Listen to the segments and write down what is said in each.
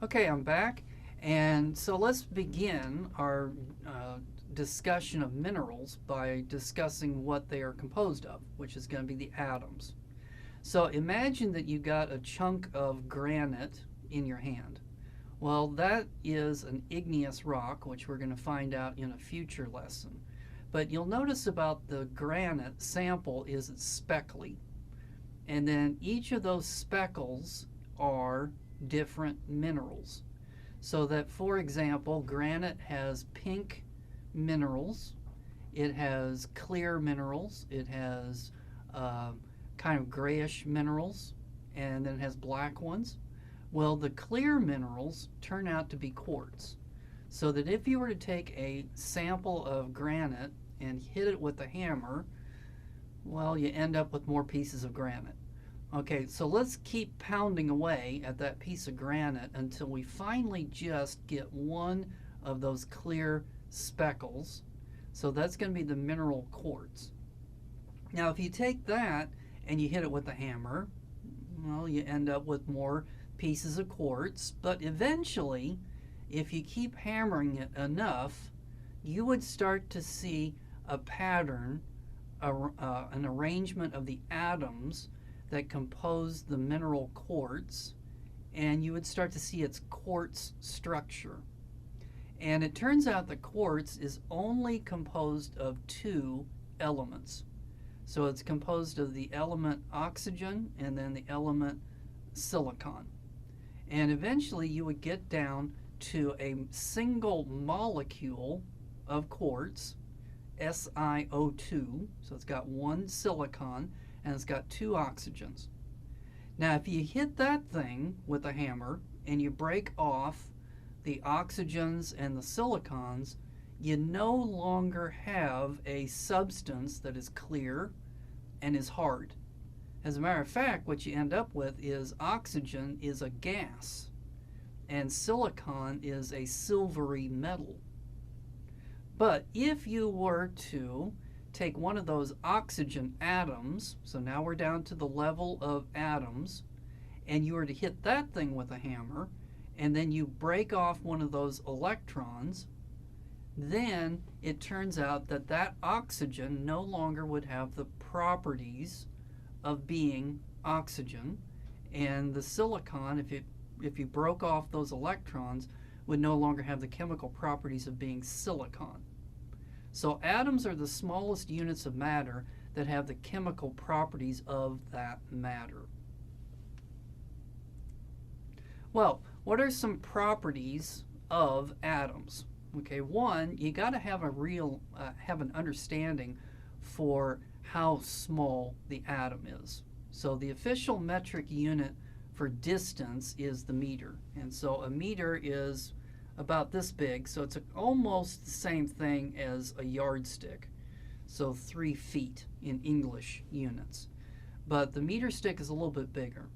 Okay, I'm back. And so let's begin our discussion of minerals by discussing what they are composed of, which is going to be the atoms. So imagine that you got a chunk of granite in your hand. Well, that is an igneous rock, which we're going to find out in a future lesson. But you'll notice about the granite sample is it's speckly. And then each of those speckles are different minerals. So that, for example, granite has pink minerals, it has clear minerals, it has uh, kind of grayish minerals, and then it has black ones. Well, the clear minerals turn out to be quartz. So that if you were to take a sample of granite and hit it with a hammer, well, you end up with more pieces of granite. Okay, so let's keep pounding away at that piece of granite until we finally just get one of those clear speckles. So that's going to be the mineral quartz. Now, if you take that and you hit it with a hammer, well, you end up with more pieces of quartz. But eventually, if you keep hammering it enough, you would start to see a pattern, an arrangement of the atoms that compose the mineral quartz, and you would start to see its quartz structure. And it turns out that quartz is only composed of two elements. So it's composed of the element oxygen and then the element silicon. And eventually you would get down to a single molecule of quartz, SiO2, so it's got one silicon and it's got two oxygens. Now, if you hit that thing with a hammer and you break off the oxygens and the silicons, you no longer have a substance that is clear and is hard. As a matter of fact, what you end up with is oxygen is a gas and silicon is a silvery metal. But if you were to take one of those oxygen atoms, so now we're down to the level of atoms, and you were to hit that thing with a hammer, and then you break off one of those electrons, then it turns out that that oxygen no longer would have the properties of being oxygen, and the silicon, if you broke off those electrons, would no longer have the chemical properties of being silicon. So atoms are the smallest units of matter that have the chemical properties of that matter. Well, what are some properties of atoms? Okay, one, you got to have have an understanding for how small the atom is. So the official metric unit for distance is the meter, and so a meter is about this big, so it's almost the same thing as a yardstick, so 3 feet in English units. But the meter stick is a little bit bigger.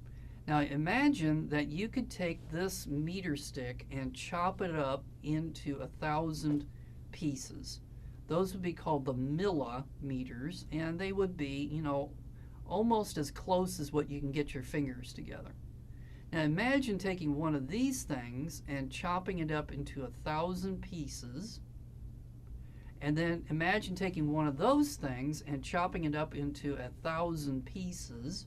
Now imagine that you could take this meter stick and chop it up into 1,000 pieces. Those would be called the millimeters, and they would be, almost as close as what you can get your fingers together. Now imagine taking one of these things and chopping it up into 1,000 pieces, and then imagine taking one of those things and chopping it up into 1,000 pieces,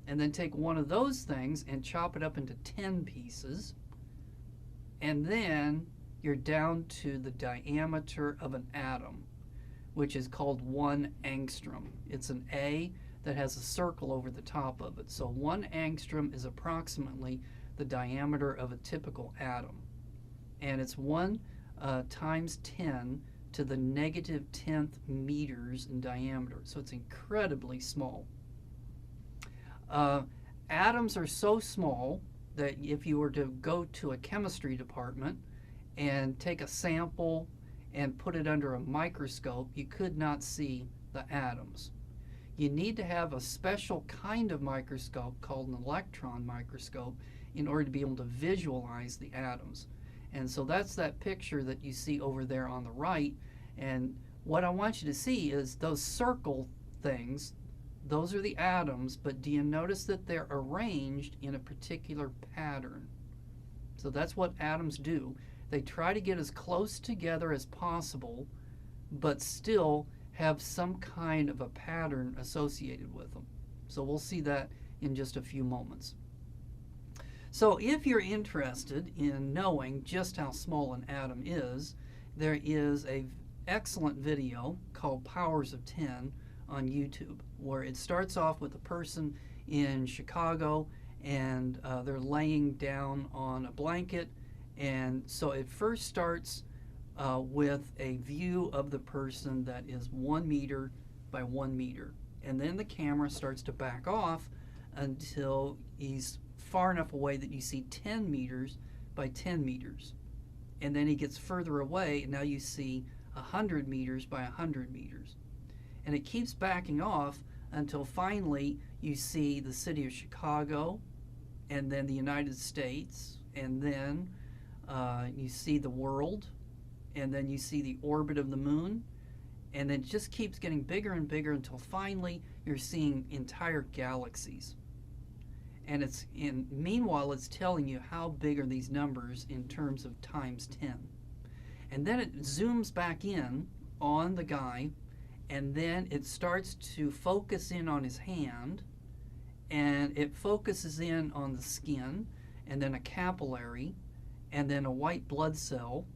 and then take one of those things and chop it up into 10 pieces, and then you're down to the diameter of an atom, which is called 1 angstrom. It's an A that has a circle over the top of it. So 1 angstrom is approximately the diameter of a typical atom. And it's 1 times 10 to the negative 10th meters in diameter. So it's incredibly small. Atoms are so small that if you were to go to a chemistry department and take a sample and put it under a microscope, you could not see the atoms. You need to have a special kind of microscope called an electron microscope in order to be able to visualize the atoms. And so that's that picture that you see over there on the right. And what I want you to see is those circle things, those are the atoms, but do you notice that they're arranged in a particular pattern? Does So that's what atoms do. They try to get as close together as possible, but still have some kind of a pattern associated with them. So we'll see that in just a few moments. So if you're interested in knowing just how small an atom is, there is an excellent video called Powers of 10 on YouTube, where it starts off with a person in Chicago, and they're laying down on a blanket. And so it first starts with a view of the person that is 1 meter by 1 meter. And then the camera starts to back off until he's far enough away that you see 10 meters by 10 meters. And then he gets further away, and now you see 100 meters by 100 meters. And it keeps backing off until finally you see the city of Chicago, and then the United States, and then you see the world, and then you see the orbit of the moon, and then it just keeps getting bigger and bigger until finally you're seeing entire galaxies. And meanwhile it's telling you how big are these numbers in terms of times 10. And then it zooms back in on the guy, and then it starts to focus in on his hand, and it focuses in on the skin, and then a capillary, and then a white blood cell,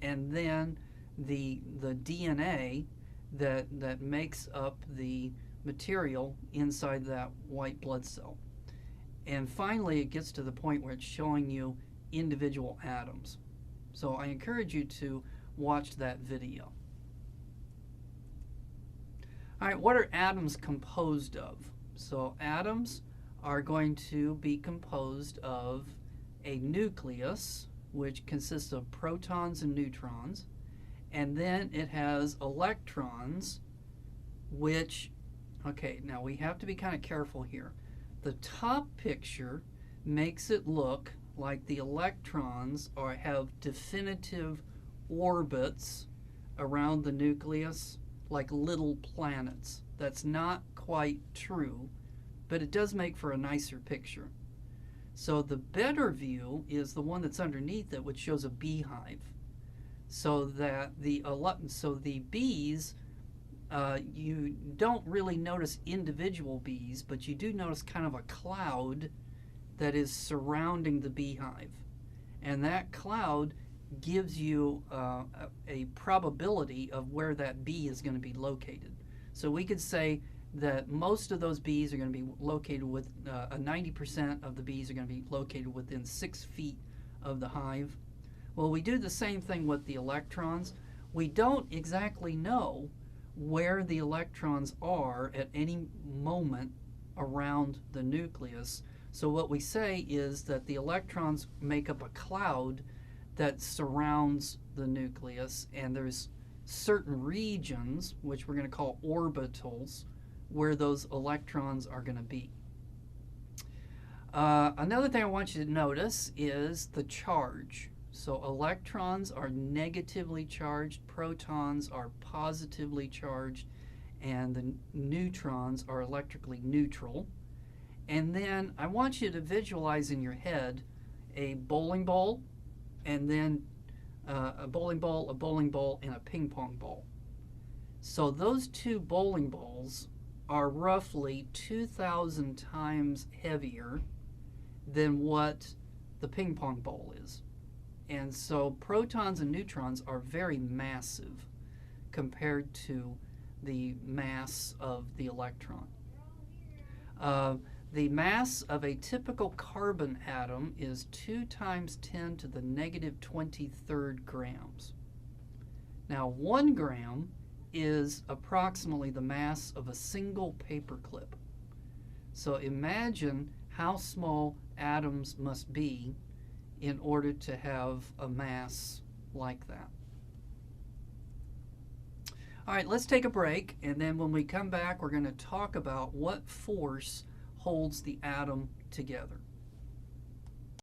and then the DNA that makes up the material inside that white blood cell. And finally it gets to the point where it's showing you individual atoms. So I encourage you to watch that video. All right, what are atoms composed of? So atoms are going to be composed of a nucleus, which consists of protons and neutrons, and then it has electrons, which, okay, now we have to be kind of careful here. The top picture makes it look like the electrons have definitive orbits around the nucleus, like little planets. That's not quite true, but it does make for a nicer picture. So the better view is the one that's underneath it, which shows a beehive. So that the bees, you don't really notice individual bees, but you do notice kind of a cloud that is surrounding the beehive. And that cloud gives you a probability of where that bee is going to be located. So we could say that most of those bees are going to be located with, 90% of the bees are going to be located within 6 feet of the hive. Well, we do the same thing with the electrons. We don't exactly know where the electrons are at any moment around the nucleus. So what we say is that the electrons make up a cloud that surrounds the nucleus, and there's certain regions, which we're going to call orbitals, where those electrons are going to be. Another thing I want you to notice is the charge. So electrons are negatively charged, protons are positively charged, and the neutrons are electrically neutral. And then I want you to visualize in your head a bowling ball, and then a bowling ball, and a ping pong ball. So those two bowling balls are roughly 2,000 times heavier than what the ping pong ball is. And so protons and neutrons are very massive compared to the mass of the electron. The mass of a typical carbon atom is 2 times 10 to the negative 23rd grams. Now 1 gram is approximately the mass of a single paper clip. So imagine how small atoms must be in order to have a mass like that. All right, let's take a break, and then when we come back, we're going to talk about what force holds the atom together.